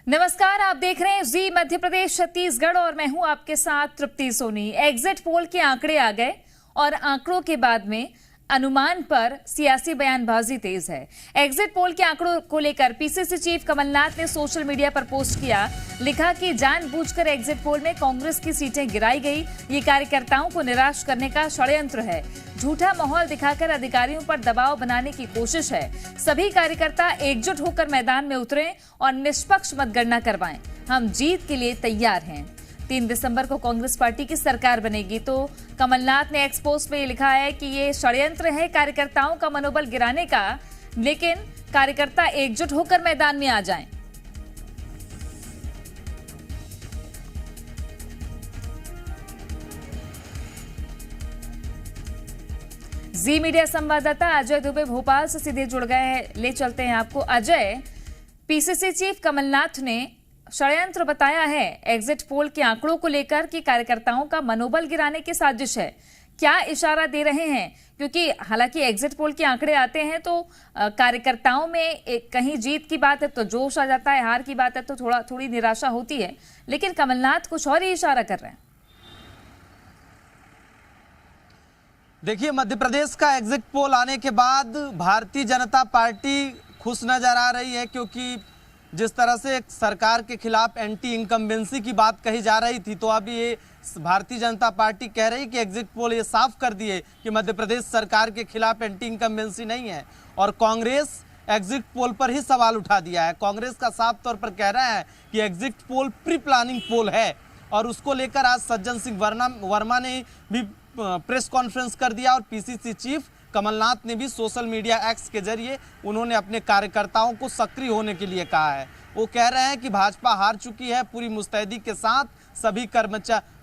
नमस्कार, आप देख रहे हैं जी मध्य प्रदेश छत्तीसगढ़ और मैं हूं आपके साथ तृप्ति सोनी। एग्जिट पोल के आंकड़े आ गए और आंकड़ों के बाद में अनुमान पर सियासी बयानबाजी तेज है। एग्जिट पोल के आंकड़ों को लेकर पीसीसी चीफ कमलनाथ ने सोशल मीडिया पर पोस्ट किया, लिखा कि जानबूझकर एग्जिट पोल में कांग्रेस की सीटें गिराई गई। ये कार्यकर्ताओं को निराश करने का षड्यंत्र है। झूठा माहौल दिखाकर अधिकारियों पर दबाव बनाने की कोशिश है। सभी कार्यकर्ता एकजुट होकर मैदान में उतरें और निष्पक्ष मतगणना करवाएं। हम जीत के लिए तैयार हैं। 3 दिसंबर को कांग्रेस पार्टी की सरकार बनेगी। तो कमलनाथ ने एक्स पोस्ट में लिखा है कि ये षड्यंत्र है कार्यकर्ताओं का मनोबल गिराने का, लेकिन कार्यकर्ता एकजुट होकर मैदान में आ जाएं। जी मीडिया संवाददाता अजय दुबे भोपाल से सीधे जुड़ गए हैं। ले चलते हैं आपको। अजय, पीसीसी चीफ कमलनाथ ने षड्यंत्र बताया है एग्जिट पोल के आंकड़ों को लेकर कि कार्यकर्ताओं का मनोबल गिराने की साजिश है। क्या इशारा दे रहे हैं? क्योंकि हालांकि एग्जिट पोल के आंकड़े आते हैं तो कार्यकर्ताओं में कहीं जीत की बात है तो जोश आ जाता है, हार की बात है तो थोड़ी निराशा होती है, लेकिन कमलनाथ कुछ और ही इशारा कर रहे हैं। देखिए, मध्य प्रदेश का एग्जिट पोल आने के बाद भारतीय जनता पार्टी खुश नजर आ रही है, क्योंकि जिस तरह से सरकार के खिलाफ एंटी इनकम्बेंसी की बात कही जा रही थी, तो अब ये भारतीय जनता पार्टी कह रही कि एग्जिट पोल ये साफ कर दिए कि मध्य प्रदेश सरकार के खिलाफ एंटी इनकम्बेंसी नहीं है। और कांग्रेस एग्जिट पोल पर ही सवाल उठा दिया है। कांग्रेस का साफ तौर पर कह रहा है कि एग्जिट पोल प्री प्लानिंग पोल है, और उसको लेकर आज सज्जन सिंह वर्मा ने भी प्रेस कॉन्फ्रेंस कर दिया। और पीसीसी चीफ कमलनाथ ने भी सोशल मीडिया एक्स के जरिए उन्होंने अपने कार्यकर्ताओं को सक्रिय होने के लिए कहा है। वो कह रहे हैं कि भाजपा हार चुकी है। पूरी मुस्तैदी के साथ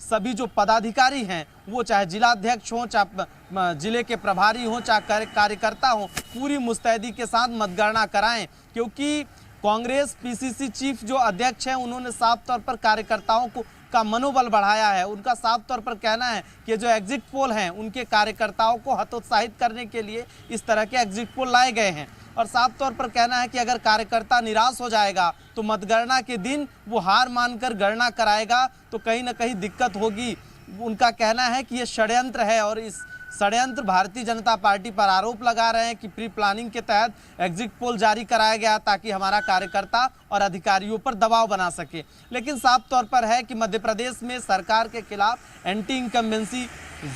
सभी जो पदाधिकारी हैं, वो चाहे जिलाध्यक्ष हों, चाहे जिले के प्रभारी हों, चाहे कार्यकर्ता हों, पूरी मुस्तैदी के साथ मतगणना कराएं। क्योंकि कांग्रेस पीसीसी चीफ जो अध्यक्ष हैं, उन्होंने साफ तौर पर कार्यकर्ताओं का मनोबल बढ़ाया है। उनका साफ तौर पर कहना है कि जो एग्जिट पोल हैं, उनके कार्यकर्ताओं को हतोत्साहित करने के लिए इस तरह के एग्जिट पोल लाए गए हैं। और साफ तौर पर कहना है कि अगर कार्यकर्ता निराश हो जाएगा तो मतगणना के दिन वो हार मानकर गणना कराएगा तो कहीं ना कहीं दिक्कत होगी। उनका कहना है कि ये षड्यंत्र है, और इस षड्यंत्र भारतीय जनता पार्टी पर आरोप लगा रहे हैं कि प्री प्लानिंग के तहत एग्जिट पोल जारी कराया गया ताकि हमारा कार्यकर्ता और अधिकारियों पर दबाव बना सके। लेकिन साफ तौर पर है कि मध्य प्रदेश में सरकार के खिलाफ एंटी इनकम्बेंसी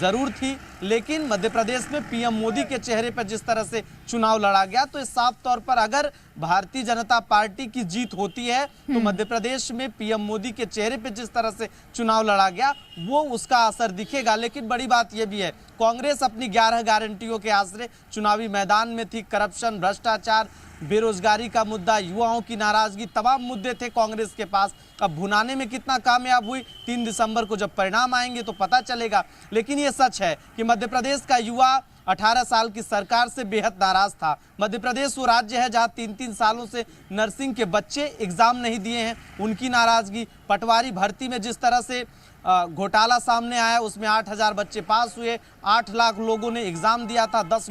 जरूर थी, लेकिन मध्य प्रदेश में पीएम मोदी के चेहरे पर जिस तरह से चुनाव लड़ा गया, तो इस साफ तौर पर अगर भारतीय जनता पार्टी की जीत होती है तो मध्य प्रदेश में पीएम मोदी के चेहरे पर जिस तरह से चुनाव लड़ा गया, वो उसका असर दिखेगा। लेकिन बड़ी बात यह भी है, कांग्रेस अपनी 11 गारंटियों के आसरे चुनावी मैदान में थी। करप्शन, भ्रष्टाचार, बेरोजगारी का मुद्दा, युवाओं की नाराजगी, तमाम मुद्दे थे कांग्रेस के पास। अब भुनाने में कितना कामयाब हुई, 3 दिसंबर को जब परिणाम आएंगे तो पता चलेगा। लेकिन ये सच है कि मध्य प्रदेश का युवा 18 साल की सरकार से बेहद नाराज था। मध्य प्रदेश वो राज्य है जहां 3-3 सालों से नर्सिंग के बच्चे एग्जाम नहीं दिए हैं, उनकी नाराजगी। पटवारी भर्ती में जिस तरह से घोटाला सामने आया, उसमें 8,000 बच्चे पास हुए, 8 लाख लोगों ने एग्जाम दिया था, 10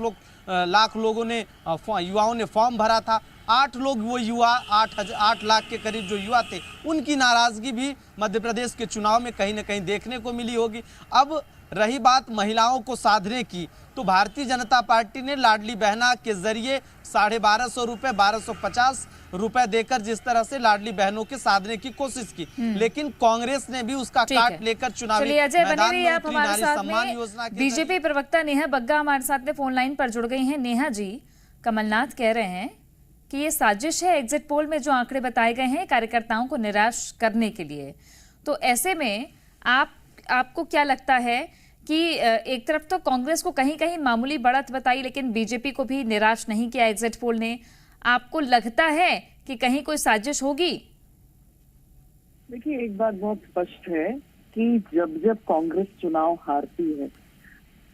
लाख लोगों ने युवाओं ने फॉर्म भरा था। 8 लोग वो युवा, 8 लाख के करीब जो युवा थे, उनकी नाराजगी भी मध्य प्रदेश के चुनाव में कहीं ना कहीं देखने को मिली होगी। अब रही बात महिलाओं को साधने की, तो भारतीय जनता पार्टी ने लाडली बहना के जरिए 1250 रुपए, 1250 रुपए देकर जिस तरह से लाडली बहनों के साधने की कोशिश की, लेकिन कांग्रेस ने भी उसका काट लेकर चुनावी मैदान में उतरी। नारी सम्मान योजना के बीजेपी प्रवक्ता नेहा बग्गा हमारे साथ में फोन लाइन पर जुड़ गई हैं। नेहा जी, कमलनाथ कह रहे हैं कि ये साजिश है एग्जिट पोल में जो आंकड़े बताए गए हैं कार्यकर्ताओं को निराश करने के लिए। तो ऐसे में आपको क्या लगता है कि एक तरफ तो कांग्रेस को कहीं कहीं मामूली बढ़त बताई, लेकिन बीजेपी को भी निराश नहीं किया एग्जिट पोल ने। आपको लगता है कि कहीं कोई साजिश होगी? देखिए, एक बात बहुत स्पष्ट है कि जब जब कांग्रेस चुनाव हारती है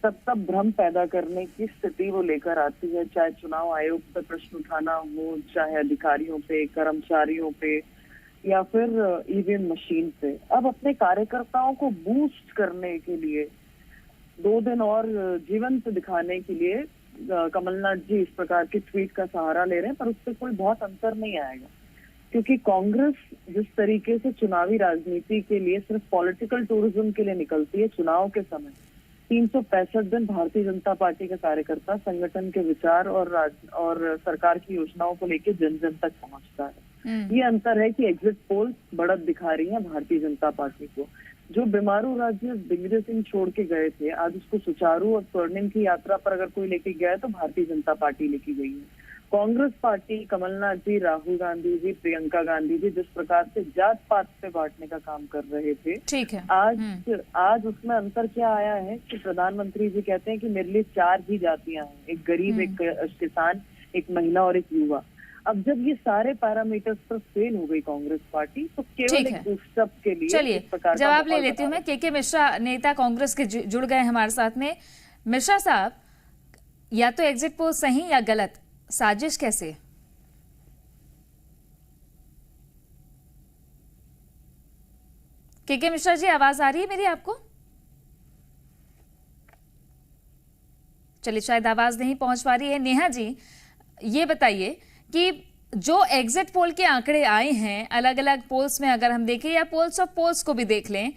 तब भ्रम पैदा करने की स्थिति वो लेकर आती है, चाहे चुनाव आयोग पर प्रश्न उठाना हो, चाहे अधिकारियों पे, कर्मचारियों पे, या फिर ईवीएम मशीन पे। अब अपने कार्यकर्ताओं को बूस्ट करने के लिए, 2 दिन और जीवंत दिखाने के लिए कमलनाथ जी इस प्रकार के ट्वीट का सहारा ले रहे हैं, पर उससे कोई बहुत अंतर नहीं आएगा। क्योंकि कांग्रेस जिस तरीके से चुनावी राजनीति के लिए सिर्फ पॉलिटिकल टूरिज्म के लिए निकलती है, चुनाव के समय 365 दिन भारतीय जनता पार्टी का कार्यकर्ता संगठन के विचार और सरकार की योजनाओं को लेकर जन जन तक पहुंचता है। ये अंतर है कि एग्जिट पोल बढ़त दिखा रही है भारतीय जनता पार्टी को। जो बीमारू राज्य दिग्विजय सिंह छोड़ के गए थे, आज उसको सुचारू और स्वर्णिम की यात्रा पर अगर कोई लेके गया है तो भारतीय जनता पार्टी लेके गई है। कांग्रेस पार्टी, कमलनाथ जी, राहुल गांधी जी, प्रियंका गांधी जी जिस प्रकार से जात पात पे बांटने का काम कर रहे थे, ठीक है, आज उसमें अंतर क्या आया है कि प्रधानमंत्री जी कहते हैं कि मेरे लिए 4 ही जातियां हैं, एक गरीब, एक किसान, एक महिला और एक युवा। अब जब ये सारे पैरामीटर्स पर फेल हो गई कांग्रेस पार्टी, तो केवल एक उत्सव के लिए चलिए जवाब ले लेती हूँ मैं। के मिश्रा नेता कांग्रेस के जुड़ गए हमारे साथ में। मिश्रा साहब, या तो एग्जिट पोल सही या गलत, साजिश कैसे? के मिश्रा जी, आवाज आ रही है मेरी आपको? चलिए, शायद आवाज नहीं पहुंच पा रही है। नेहा जी, ये बताइए कि जो एग्जिट पोल के आंकड़े आए हैं अलग अलग पोल्स में, अगर हम देखें या पोल्स ऑफ पोल्स को भी देख लें,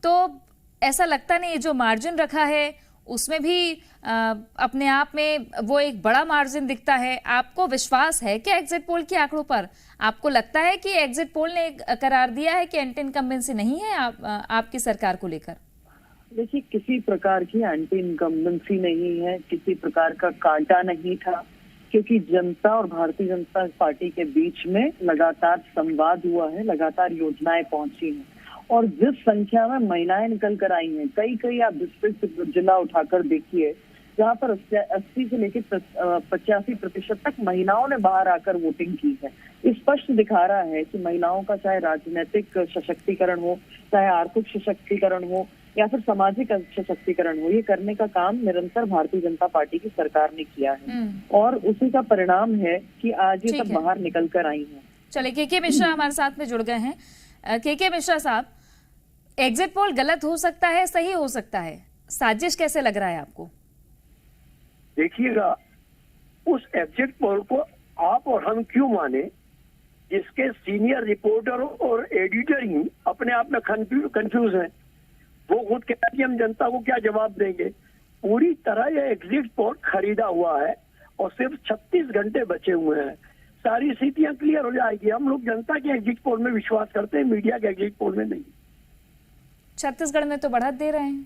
तो ऐसा लगता नहीं, जो मार्जिन रखा है उसमें भी अपने आप में वो एक बड़ा मार्जिन दिखता है। आपको विश्वास है कि एग्जिट पोल के आंकड़ों पर? आपको लगता है कि एग्जिट पोल ने करार दिया है कि एंटी इनकम्बेंसी नहीं है आपकी सरकार को लेकर? देखिए, किसी प्रकार की एंटी इनकम्बेंसी नहीं है, किसी प्रकार का कांटा नहीं था, क्योंकि जनता और भारतीय जनता पार्टी के बीच में लगातार संवाद हुआ है, लगातार योजनाएं पहुंची हैं। और जिस संख्या में महिलाएं निकल कर आई हैं, कई आप डिस्ट्रिक्ट जिला उठाकर देखिए, जहां पर 80 से लेकर 85% तक महिलाओं ने बाहर आकर वोटिंग की है। स्पष्ट दिखा रहा है कि महिलाओं का चाहे राजनीतिक सशक्तिकरण हो, चाहे आर्थिक सशक्तिकरण हो, या फिर सामाजिक सशक्तिकरण हो, ये करने का काम निरंतर भारतीय जनता पार्टी की सरकार ने किया है, और उसी का परिणाम है कि आज ये सब बाहर निकल कर आई हैं। चलिए, के मिश्रा हमारे साथ में जुड़ गए हैं। के मिश्रा साहब, एग्जिट पोल गलत हो सकता है, सही हो सकता है, साजिश कैसे लग रहा है आपको? देखिएगा, उस एग्जिट पोल को आप और हम क्यों माने, जिसके सीनियर रिपोर्टर और एडिटर ही अपने आप में कंफ्यूज हैं। वो खुद कहता है कि हम जनता को क्या जवाब देंगे। पूरी तरह यह एग्जिट पोल खरीदा हुआ है और सिर्फ 36 घंटे बचे हुए हैं, सारी स्थितियां क्लियर हो जाएगी। हम लोग जनता के एग्जिट पोल में विश्वास करते हैं, मीडिया के एग्जिट पोल में नहीं। छत्तीसगढ़ में तो बढ़त दे रहे हैं,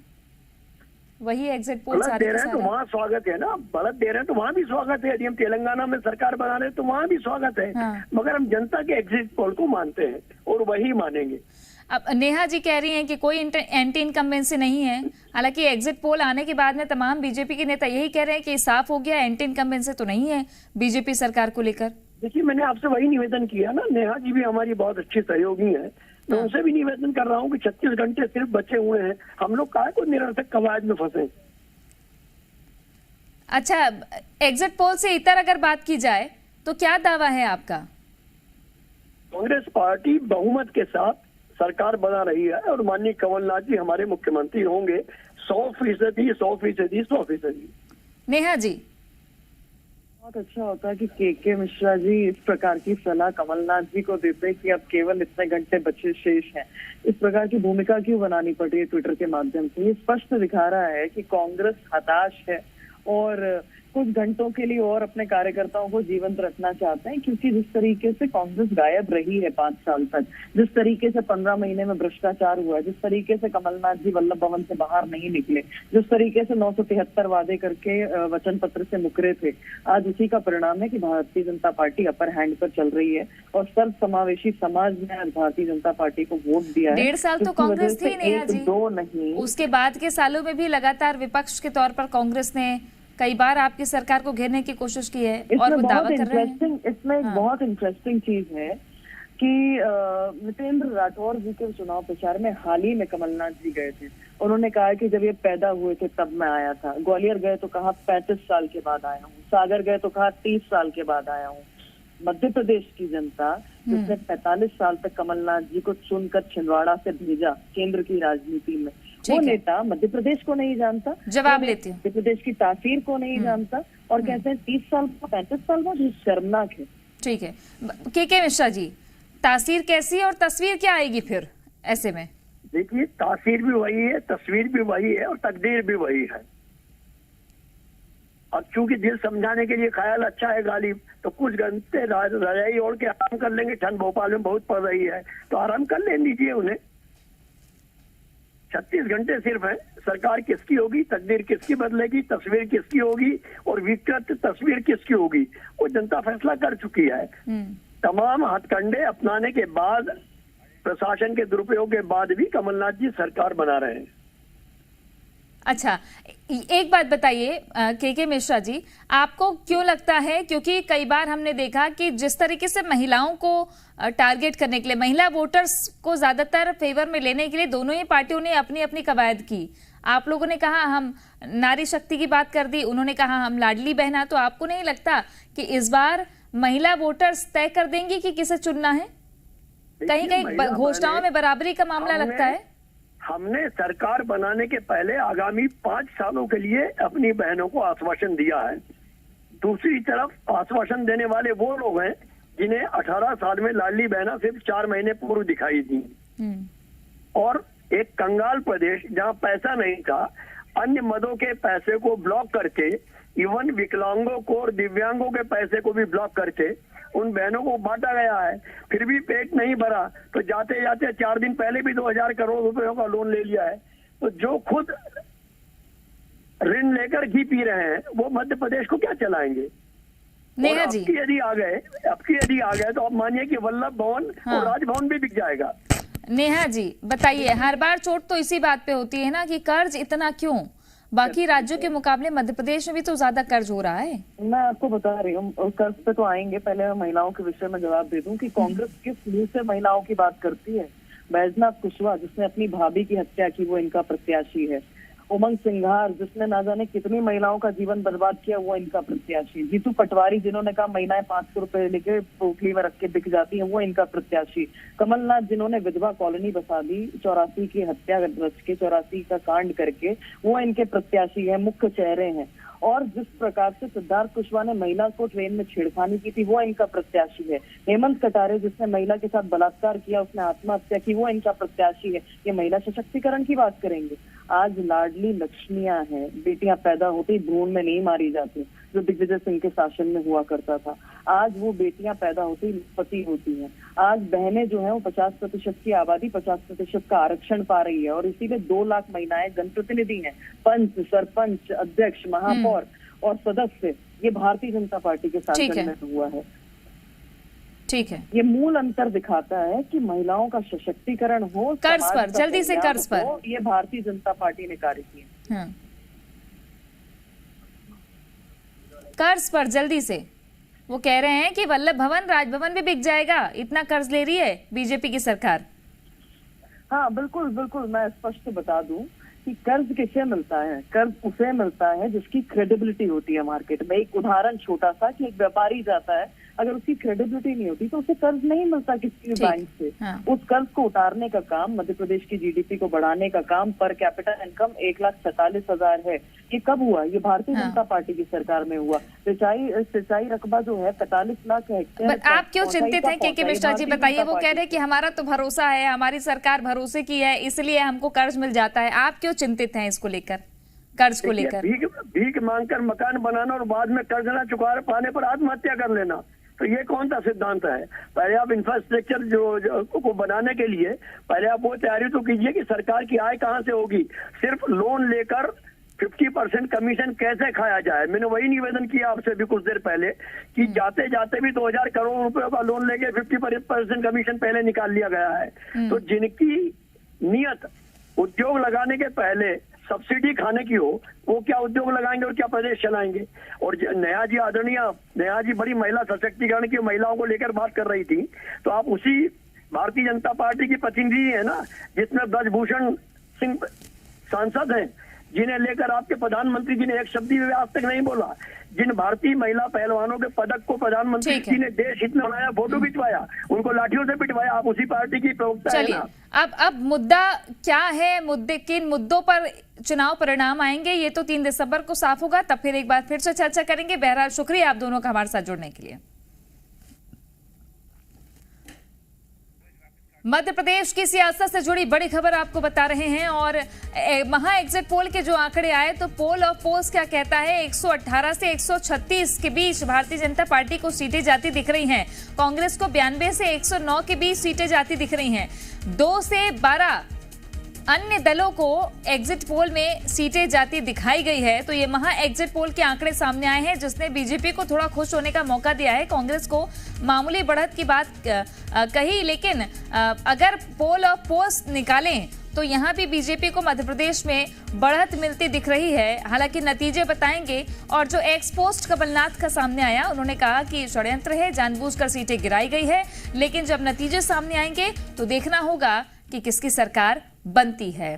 वही एग्जिट पोल बढ़त दे रहे हैं तो वहाँ स्वागत है ना, बढ़त दे रहे हैं तो वहाँ भी स्वागत है। यदि हम तेलंगाना में सरकार बना रहे हैं तो वहाँ भी स्वागत है। मगर हम जनता के एग्जिट पोल को मानते हैं और वही मानेंगे। अब नेहा जी कह रही हैं कि कोई एंटी इनकम्बेंसी नहीं है, हालांकि एग्जिट पोल आने के बाद में तमाम बीजेपी के नेता यही कह रहे हैं कि साफ हो गया, एंटी इनकम्बेंसी तो नहीं है बीजेपी सरकार को लेकर। देखिए, मैंने आपसे वही निवेदन किया ना, नेहा जी भी हमारी बहुत अच्छी सहयोगी है, मैं उनसे भी निवेदन कर रहा हूँ कि 36 घंटे सिर्फ बचे हुए हैं, हम लोग काहे को निरर्थक कवायद में फंसे। अच्छा, एग्जिट पोल से इतर अगर बात की जाए तो क्या दावा है आपका? कांग्रेस पार्टी बहुमत के साथ सरकार बना रही है और माननीय कमलनाथ जी हमारे मुख्यमंत्री होंगे। 100%, 100%। नेहा जी, बहुत अच्छा होता है कि के मिश्रा जी इस प्रकार की सलाह कमलनाथ जी को देते कि अब केवल इतने घंटे बचे शेष हैं। इस प्रकार की भूमिका क्यों बनानी पड़ रही है ट्विटर के माध्यम से? ये स्पष्ट दिखा रहा है कि कांग्रेस हताश है और कुछ घंटों के लिए और अपने कार्यकर्ताओं को जीवंत रखना चाहते हैं, क्योंकि जिस तरीके से कांग्रेस गायब रही है 5 साल तक, जिस तरीके से 15 महीने में भ्रष्टाचार हुआ, जिस तरीके से कमलनाथ जी वल्लभ भवन से बाहर नहीं निकले, जिस तरीके से 973 वादे करके वचन पत्र से मुकरे थे, आज उसी का परिणाम है कि Bharatiya Janata party upper hand पर चल रही है और सर्व समावेशी समाज ने आज भारतीय जनता पार्टी को वोट दिया है। 1.5 साल तो कांग्रेस थी नेहा जी, दो नहीं, उसके बाद के सालों में भी लगातार विपक्ष के तौर पर कांग्रेस ने कई बार आपकी सरकार को घेरने की कोशिश की है और वो दावा कर रहे हैं। इसमें एक बहुत इंटरेस्टिंग चीज है कि नितेंद्र राठौर जी के चुनाव प्रचार में हाल ही में कमलनाथ जी गए थे। उन्होंने कहा कि जब ये पैदा हुए थे तब मैं आया था। ग्वालियर गए तो कहा 35 साल के बाद आया हूँ। सागर गए तो कहा 30 साल के बाद आया हूँ। मध्य प्रदेश की जनता जिसने 45 साल तक कमलनाथ जी को चुनकर छिंदवाड़ा से भेजा केंद्र की राजनीति में, वो नेता मध्य प्रदेश को नहीं जानता, जवाब लेती हूँ, मध्य प्रदेश की तासीर को नहीं जानता और कहते हैं 30 साल 35 साल बाद, शर्मनाक है। ठीक है। के मिश्रा जी, तासीर कैसी है और तस्वीर क्या आएगी फिर ऐसे में? देखिए, तासीर भी वही है, तस्वीर भी वही है और तकदीर भी वही है। अब चूंकि दिल समझाने के लिए ख्याल अच्छा है गालिब, तो कुछ घंटे रजाई ओढ़ के आराम कर लेंगे। ठंड भोपाल में बहुत पड़ रही है तो आराम कर लेने दीजिए उन्हें। 36 घंटे सिर्फ है। सरकार किसकी होगी, तकदीर किसकी बदलेगी, तस्वीर किसकी होगी और विकृत तस्वीर किसकी होगी, वो जनता फैसला कर चुकी है। तमाम हथकंडे अपनाने के बाद, प्रशासन के दुरुपयोग के बाद भी कमलनाथ जी सरकार बना रहे हैं। अच्छा, एक बात बताइए के मिश्रा जी, आपको क्यों लगता है, क्योंकि कई बार हमने देखा कि जिस तरीके से महिलाओं को टारगेट करने के लिए, महिला वोटर्स को ज्यादातर फेवर में लेने के लिए दोनों ही पार्टियों ने अपनी अपनी कवायद की। आप लोगों ने कहा हम नारी शक्ति की बात कर दी, उन्होंने कहा हम लाडली बहना, तो आपको नहीं लगता कि इस बार महिला वोटर्स तय कर देंगी कि किसे चुनना है? कहीं कहीं घोषणाओं में बराबरी का मामला लगता है। हमने सरकार बनाने के पहले आगामी 5 सालों के लिए अपनी बहनों को आश्वासन दिया है। दूसरी तरफ आश्वासन देने वाले वो लोग हैं जिन्हें 18 साल में लाडली बहना सिर्फ 4 महीने पूर्व दिखाई दी। और एक कंगाल प्रदेश जहां पैसा नहीं था, अन्य मदों के पैसे को ब्लॉक करके, इवन विकलांगों को और दिव्यांगों के पैसे को भी ब्लॉक करके उन बहनों को बांटा गया है। फिर भी पेट नहीं भरा तो जाते जाते 4 दिन पहले भी 2000 करोड़ रुपयों का लोन ले लिया है। तो जो खुद ऋण लेकर घी पी रहे हैं वो मध्य प्रदेश को क्या चलाएंगे? नेहा जी, अब की यदि आ गए तो आप मानिए कि वल्लभ भवन और राजभवन भी बिक जाएगा। नेहा जी बताइए, हर बार चोट तो इसी बात पे होती है ना कि कर्ज इतना क्यों? बाकी राज्यों के मुकाबले मध्य प्रदेश में भी तो ज्यादा कर्ज हो रहा है। मैं आपको बता रही हूँ, कर्ज पे तो आएंगे। पहले मैं महिलाओं के विषय में जवाब दे दूं कि कांग्रेस किस मुंह से महिलाओं की बात करती है। बैजनाथ कुशवाहा जिसने अपनी भाभी की हत्या की, वो इनका प्रत्याशी है। उमंग सिंघार जिसने ना जाने कितनी महिलाओं का जीवन बर्बाद किया, वो इनका प्रत्याशी। जीतू पटवारी जिन्होंने कहा महिलाएं 500 रुपए लेके पोटली में रख के बिक जाती हैं, वो इनका प्रत्याशी। कमलनाथ जिन्होंने विधवा कॉलोनी बसा दी, 84 की हत्या रच के, 84 का कांड करके, वो इनके प्रत्याशी है, मुख्य चेहरे हैं। और जिस प्रकार से सिद्धार्थ कुशवाहा ने महिला को ट्रेन में छेड़खानी की थी, वो इनका प्रत्याशी है। हेमंत कटारे जिसने महिला के साथ बलात्कार किया, उसने आत्महत्या की, वो इनका प्रत्याशी है। ये महिला सशक्तिकरण की बात करेंगे। आज लाडली लक्ष्मियां हैं, बेटियां पैदा होती भ्रूण में नहीं मारी जाती, जो दिग्विजय सिंह के शासन में हुआ करता था। आज वो बेटियां पैदा होती पति होती हैं। आज बहनें जो है वो 50% की आबादी, 50% का आरक्षण पा रही है। और इसीलिए 2 लाख महिलाएं जनप्रतिनिधि हैं, पंच, सरपंच, अध्यक्ष, महापौर और सदस्य। ये भारतीय जनता पार्टी के शासन में हुआ है। ठीक है, ये मूल अंतर दिखाता है कि महिलाओं का सशक्तिकरण हो, कर्ज पर, जल्दी से कर्ज पर, ये भारतीय जनता पार्टी ने कार्य किया। कर्ज पर जल्दी से वो कह रहे हैं कि वल्लभ भवन, राजभवन भी बिक जाएगा, इतना कर्ज ले रही है बीजेपी की सरकार। हाँ बिल्कुल बिल्कुल, मैं स्पष्ट बता दूं कि कर्ज किसे मिलता है? कर्ज उसे मिलता है जिसकी क्रेडिबिलिटी होती है मार्केट में। एक उदाहरण छोटा सा कि एक व्यापारी जाता है, अगर उसकी क्रेडिबिलिटी नहीं होती तो उसे कर्ज नहीं मिलता किसी भी बैंक से। उस कर्ज को उतारने का काम, मध्य प्रदेश की जीडीपी को बढ़ाने का काम, पर कैपिटल इनकम 1,47,000 है। ये कब हुआ? ये भारतीय जनता पार्टी की सरकार में हुआ। सिंचाई रकबा जो है 45 लाख हेक्टेयर। आप क्यों चिंतित हैं के मिश्रा जी? बताइए, वो कह रहे हैं कि हमारा तो भरोसा है, हमारी सरकार भरोसे की है, इसलिए हमको कर्ज मिल जाता है। आप क्यों चिंतित हैं इसको लेकर, कर्ज को लेकर? भीख मांगकर मकान बनाना और बाद में कर्ज न चुका पाने पर आत्महत्या कर लेना, तो ये कौन सा सिद्धांत है? पहले आप इंफ्रास्ट्रक्चर जो को बनाने के लिए पहले आप वो तैयारी तो कीजिए कि सरकार की आय कहां से होगी। सिर्फ लोन लेकर 50% कमीशन कैसे खाया जाए? मैंने वही निवेदन किया आपसे भी कुछ देर पहले कि जाते जाते भी 2000 करोड़ रुपए का लोन लेके 50% कमीशन पहले निकाल लिया गया है। तो जिनकी नियत उद्योग लगाने के पहले सब्सिडी खाने की हो, वो क्या उद्योग लगाएंगे और क्या प्रदेश चलाएंगे? और आदरणीय नेहा जी बड़ी महिला सशक्तिकरण की, महिलाओं को लेकर बात कर रही थी, तो आप उसी भारतीय जनता पार्टी की प्रतिनिधि है ना, जिसमें ब्रजभूषण सिंह सांसद हैं, जिन्हें लेकर आपके प्रधानमंत्री जी ने एक शब्द भी आज तक नहीं बोला। जिन भारतीय महिला पहलवानों के पदक को प्रधानमंत्री जी ने देश हित में बनाया, फोटो खिंचवाया, उनको लाठियों से पिटवाया, आप उसी पार्टी की प्रवक्ता है ना। अब मुद्दा क्या है? किन मुद्दों पर चुनाव परिणाम आएंगे, ये तो 3 दिसंबर को साफ होगा, तब फिर एक बार फिर से चर्चा करेंगे। बहरहाल शुक्रिया आप दोनों का हमारे साथ जुड़ने के लिए। मध्य प्रदेश की सियासत से जुड़ी बड़ी खबर आपको बता रहे हैं और महा एग्जिट पोल के जो आंकड़े आए तो पोल ऑफ पोस्ट क्या कहता है, 118 से 136 के बीच भारतीय जनता पार्टी को सीटें जाती दिख रही हैं। कांग्रेस को 92 से 109 के बीच सीटें जाती दिख रही हैं। 2 से 12 अन्य दलों को एग्जिट पोल में सीटें जाती दिखाई गई है। तो ये महा एग्जिट पोल के आंकड़े सामने आए हैं जिसने बीजेपी को थोड़ा खुश होने का मौका दिया है। कांग्रेस को मामूली बढ़त की बात कही, लेकिन अगर पोल ऑफ पोस्ट निकालें तो यहां भी बीजेपी को मध्य प्रदेश में बढ़त मिलती दिख रही है। हालांकि नतीजे बताएंगे। और जो एक्स पोस्ट कमलनाथ का सामने आया, उन्होंने कहा कि षड्यंत्र है, जानबूझकर सीटें गिराई गई है। लेकिन जब नतीजे सामने आएंगे तो देखना होगा कि किसकी सरकार बनती है।